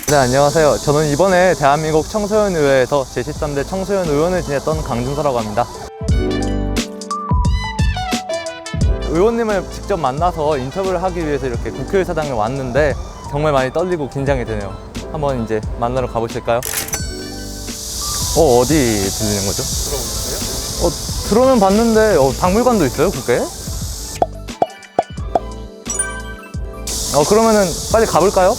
네, 안녕하세요. 저는 이번에 대한민국 청소년의회에서 제13대 청소년 의원을 지냈던 강준서라고 합니다. 의원님을 직접 만나서 인터뷰를 하기 위해서 이렇게 국회의사당에 왔는데 정말 많이 떨리고 긴장이 되네요. 한번 이제 만나러 가보실까요? 어디 들리는 거죠? 들어보셨어요? 들어는 봤는데 박물관도 있어요, 국회에? 그러면은 빨리 가볼까요?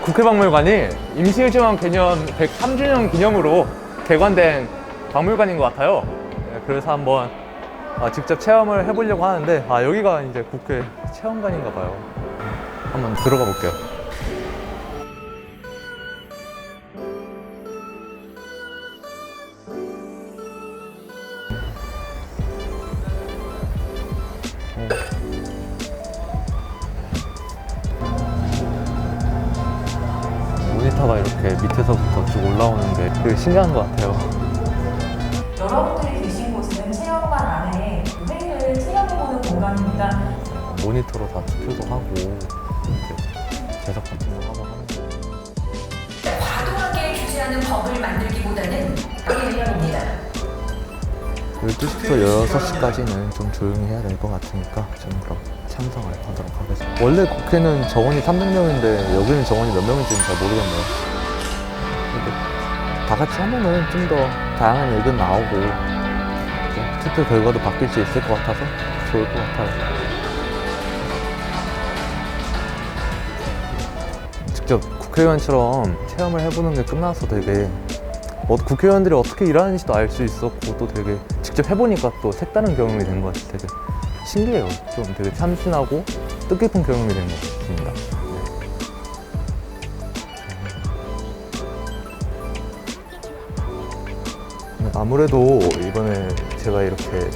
국회박물관이 임시일조망 개념 103주년 기념으로 개관된 박물관인 것 같아요. 그래서 한번 직접 체험을 해보려고 하는데 여기가 이제 국회 체험관인가 봐요. 한번 들어가 볼게요. 모니터가 이렇게 밑에서부터 쭉 올라오는 게 되게 신기한 것 같아요. 여러분들이 계신 곳은 체험관 안에 회의를 체험해보는 공간입니다. 모니터로 다 투표도 하고 이렇게 제작 같은 거 하고 하는 거. 과도하게 규제하는 법을 만들기보다는 개념입니다. 12시부터 6시까지는 좀 조용히 해야 될 것 같으니까 저는 그럼 참석을 하도록 하겠습니다. 원래 국회는 정원이 300명인데 여기는 정원이 몇 명인지는 잘 모르겠네요. 다 같이 하면은 좀 더 다양한 의견 나오고 투표 결과도 바뀔 수 있을 것 같아서 좋을 것 같아요. 직접 국회의원처럼 체험을 해보는 게 끝나서 되게 국회의원들이 어떻게 일하는지도 알 수 있었고 또 되게 직접 해보니까 또 색다른 경험이 된 것 같아요. 되게 신기해요. 좀 되게 참신하고 뜻깊은 경험이 된 것 같습니다. 네. 아무래도 이번에 제가 이렇게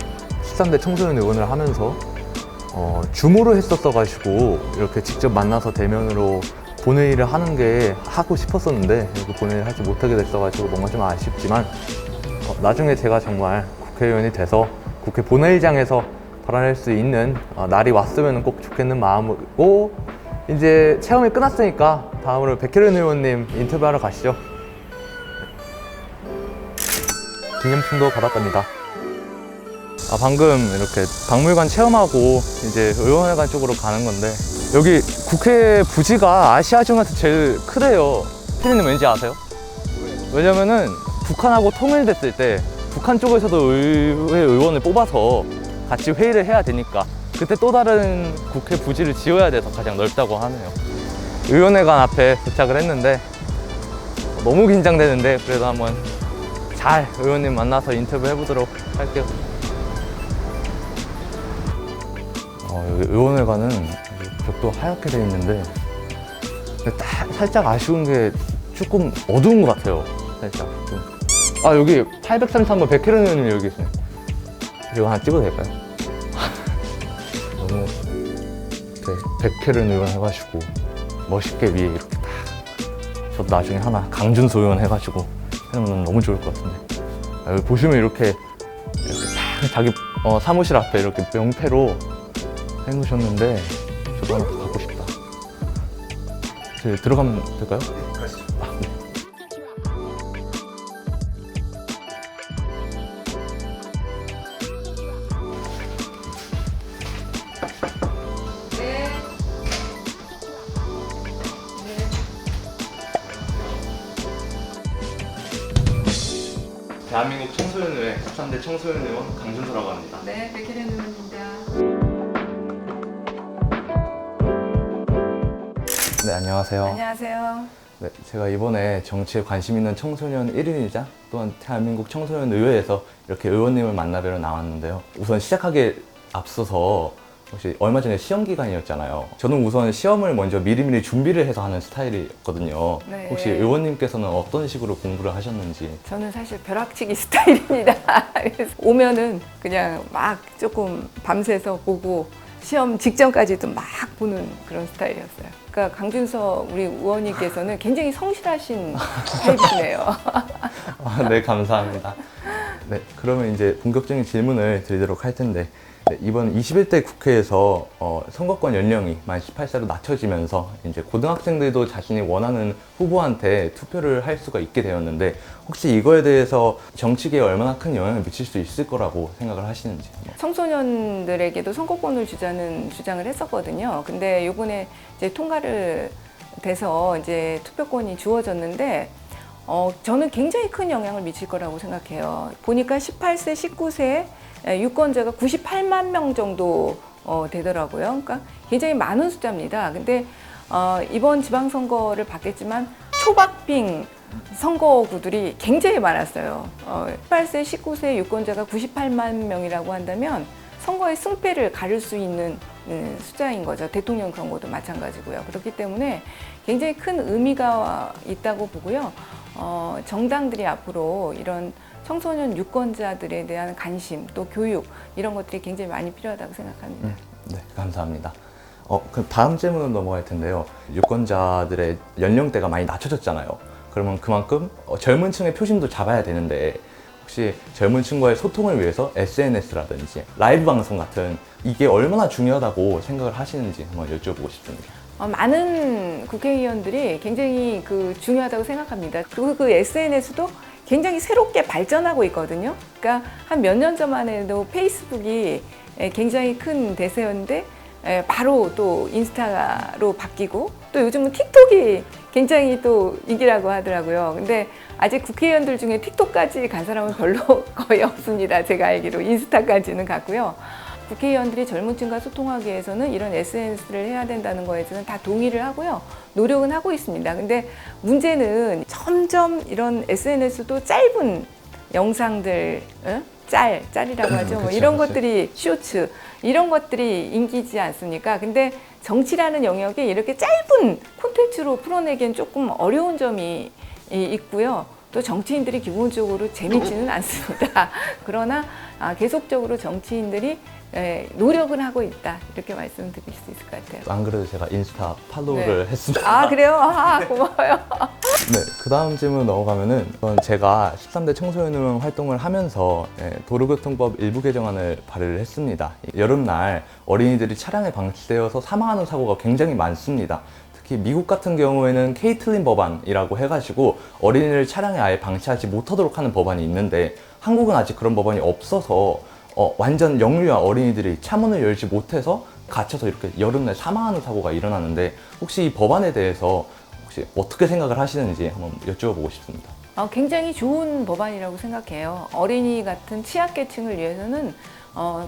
13대 청소년 의원을 하면서 줌으로 했었어가지고 이렇게 직접 만나서 대면으로 본회의를 하는 게 하고 싶었었는데 이렇게 본회의를 하지 못하게 됐어가지고 뭔가 좀 아쉽지만 나중에 제가 정말 국회의원이 돼서 국회 본회의장에서 발언할 수 있는 날이 왔으면 꼭 좋겠는 마음이고 이제 체험이 끝났으니까 다음으로 백혜련 의원님 인터뷰하러 가시죠. 기념품도 받았답니다. 방금 이렇게 박물관 체험하고 이제 의원회관 쪽으로 가는 건데 여기 국회 부지가 아시아 중에서 제일 크대요. 피디님 왠지 아세요? 왜냐면은 북한하고 통일됐을 때 북한 쪽에서도 의회 의원을 뽑아서 같이 회의를 해야 되니까 그때 또 다른 국회 부지를 지어야 돼서 가장 넓다고 하네요. 의원회관 앞에 도착을 했는데 너무 긴장되는데 그래도 한번 잘 의원님 만나서 인터뷰 해보도록 할게요. 여기 의원회관은 벽도 하얗게 되어 있는데 살짝 아쉬운 게 조금 어두운 것 같아요. 살짝 좀. 여기 833번 백혜련 의원님 여기 계시네. 이거 하나 찍어도 될까요? 너무 백혜련 의원 해가지고 멋있게 위에 이렇게 딱 저도 나중에 하나 강준서 의원 해가지고 해놓으면 너무 좋을 것 같은데 여기 보시면 이렇게 딱 자기 사무실 앞에 이렇게 명패로 해놓으셨는데 저도 하나 갖고 싶다. 들어가면 될까요? 네, 가시죠. 네. 대한민국 청소년의회 13대 청소년의원 강준서라고 합니다. 네, 백혜련 의원입니다. 네, 안녕하세요. 안녕하세요. 네, 제가 이번에 정치에 관심 있는 청소년 1인이자 또한 대한민국 청소년의회에서 이렇게 의원님을 만나뵈러 나왔는데요. 우선 시작하기에 앞서서 혹시 얼마 전에 시험 기간이었잖아요. 저는 우선 시험을 먼저 미리미리 준비를 해서 하는 스타일이거든요. 네. 혹시 의원님께서는 어떤 식으로 공부를 하셨는지? 저는 사실 벼락치기 스타일입니다. 그래서 오면은 그냥 막 조금 밤새서 보고 시험 직전까지도 막 보는 그런 스타일이었어요. 그러니까 강준서 우리 의원님께서는 굉장히 성실하신 타입이네요. 네, 감사합니다. 네, 그러면 이제 본격적인 질문을 드리도록 할 텐데, 네, 이번 21대 국회에서 선거권 연령이 만 18세로 낮춰지면서 이제 고등학생들도 자신이 원하는 후보한테 투표를 할 수가 있게 되었는데, 혹시 이거에 대해서 정치계에 얼마나 큰 영향을 미칠 수 있을 거라고 생각을 하시는지. 청소년들에게도 선거권을 주자는 주장을 했었거든요. 근데 요번에 이제 통과를 돼서 이제 투표권이 주어졌는데, 저는 굉장히 큰 영향을 미칠 거라고 생각해요. 보니까 18세, 19세 유권자가 98만 명 정도 되더라고요. 그러니까 굉장히 많은 숫자입니다. 근데 이번 지방선거를 봤겠지만 초박빙 선거구들이 굉장히 많았어요. 18세, 19세 유권자가 98만 명이라고 한다면 선거의 승패를 가릴 수 있는 숫자인 거죠. 대통령 선거도 마찬가지고요. 그렇기 때문에 굉장히 큰 의미가 있다고 보고요. 정당들이 앞으로 이런 청소년 유권자들에 대한 관심, 또 교육 이런 것들이 굉장히 많이 필요하다고 생각합니다. 네, 감사합니다. 그럼 다음 질문으로 넘어갈 텐데요. 유권자들의 연령대가 많이 낮춰졌잖아요. 그러면 그만큼 젊은 층의 표심도 잡아야 되는데, 혹시 젊은 층과의 소통을 위해서 SNS라든지 라이브 방송 같은 이게 얼마나 중요하다고 생각을 하시는지 한번 여쭤보고 싶습니다. 많은 국회의원들이 굉장히 중요하다고 생각합니다. 그리고 그 SNS도 굉장히 새롭게 발전하고 있거든요. 그러니까 한 몇 년 전만 해도 페이스북이 굉장히 큰 대세였는데 바로 또 인스타로 바뀌고, 또 요즘은 틱톡이 굉장히 또 인기라고 하더라고요. 근데 아직 국회의원들 중에 틱톡까지 간 사람은 별로 거의 없습니다. 제가 알기로 인스타까지는 갔고요. 국회의원들이 젊은 층과 소통하기 위해서는 이런 SNS를 해야 된다는 거에 저는 다 동의를 하고요. 노력은 하고 있습니다. 근데 문제는 점점 이런 SNS도 짧은 영상들, 짤이라고 하죠. 뭐 이런 것들이 쇼츠, 이런 것들이 인기지 않습니까? 근데 정치라는 영역에 이렇게 짧은 콘텐츠로 풀어내기엔 조금 어려운 점이 있고요. 또 정치인들이 기본적으로 재밌지는 않습니다. 그러나 계속적으로 정치인들이 노력을 하고 있다, 이렇게 말씀드릴 수 있을 것 같아요. 안 그래도 제가 인스타 팔로우를 했습니다. 아, 그래요? 고마워요. 네, 그 다음 질문 넘어가면은, 제가 13대 청소년의원 활동을 하면서 도로교통법 일부 개정안을 발의를 했습니다. 여름날 어린이들이 차량에 방치되어서 사망하는 사고가 굉장히 많습니다. 특히 미국 같은 경우에는 케이틀린 법안이라고 해가지고 어린이를 차량에 아예 방치하지 못하도록 하는 법안이 있는데, 한국은 아직 그런 법안이 없어서 완전 영유아 어린이들이 차문을 열지 못해서 갇혀서 이렇게 여름날 사망하는 사고가 일어나는데, 혹시 이 법안에 대해서 혹시 어떻게 생각을 하시는지 한번 여쭤보고 싶습니다. 굉장히 좋은 법안이라고 생각해요. 어린이 같은 취약계층을 위해서는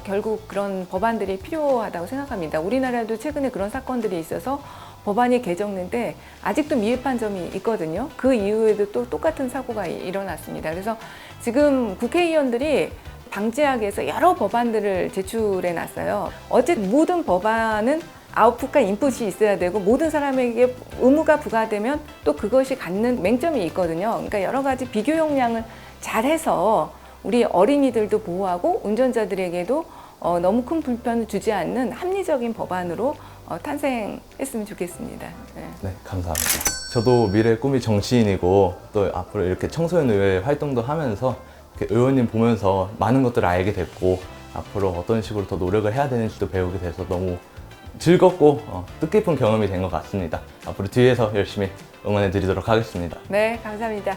결국 그런 법안들이 필요하다고 생각합니다. 우리나라도 최근에 그런 사건들이 있어서 법안이 개정됐는데 아직도 미흡한 점이 있거든요. 그 이후에도 또 똑같은 사고가 일어났습니다. 그래서 지금 국회의원들이 방지하기 위해서 여러 법안들을 제출해 놨어요. 어쨌든 모든 법안은 아웃풋과 인풋이 있어야 되고, 모든 사람에게 의무가 부과되면 또 그것이 갖는 맹점이 있거든요. 그러니까 여러 가지 비교 역량을 잘해서 우리 어린이들도 보호하고 운전자들에게도 너무 큰 불편을 주지 않는 합리적인 법안으로 탄생했으면 좋겠습니다. 네, 감사합니다. 저도 미래의 꿈이 정치인이고, 또 앞으로 이렇게 청소년 의회 활동도 하면서 이렇게 의원님 보면서 많은 것들을 알게 됐고, 앞으로 어떤 식으로 더 노력을 해야 되는지도 배우게 돼서 너무 즐겁고 뜻깊은 경험이 된 것 같습니다. 앞으로 뒤에서 열심히 응원해 드리도록 하겠습니다. 네, 감사합니다.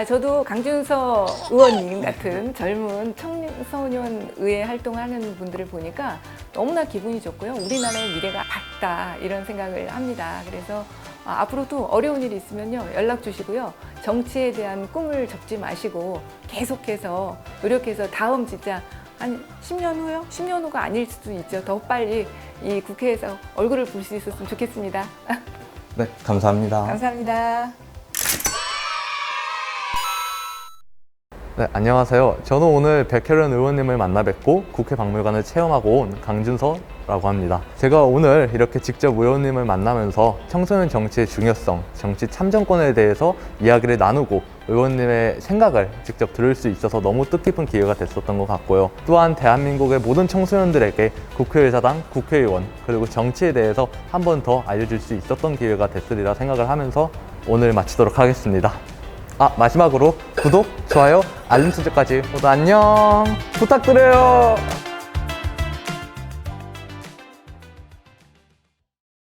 저도 강준서 의원님 같은 젊은 청소년 의회 활동하는 분들을 보니까 너무나 기분이 좋고요. 우리나라의 미래가 밝다, 이런 생각을 합니다. 그래서 앞으로도 어려운 일이 있으면요, 연락 주시고요. 정치에 대한 꿈을 접지 마시고 계속해서 노력해서 다음 진짜 한 10년 후요? 10년 후가 아닐 수도 있죠. 더 빨리 이 국회에서 얼굴을 볼 수 있었으면 좋겠습니다. 네, 감사합니다. 감사합니다. 네, 안녕하세요. 저는 오늘 백혜련 의원님을 만나 뵙고 국회 박물관을 체험하고 온 강준서라고 합니다. 제가 오늘 이렇게 직접 의원님을 만나면서 청소년 정치의 중요성, 정치 참정권에 대해서 이야기를 나누고 의원님의 생각을 직접 들을 수 있어서 너무 뜻깊은 기회가 됐었던 것 같고요. 또한 대한민국의 모든 청소년들에게 국회의사당, 국회의원, 그리고 정치에 대해서 한 번 더 알려줄 수 있었던 기회가 됐으리라 생각을 하면서 오늘 마치도록 하겠습니다. 마지막으로 구독, 좋아요, 알림 설정까지 모두 안녕 부탁드려요.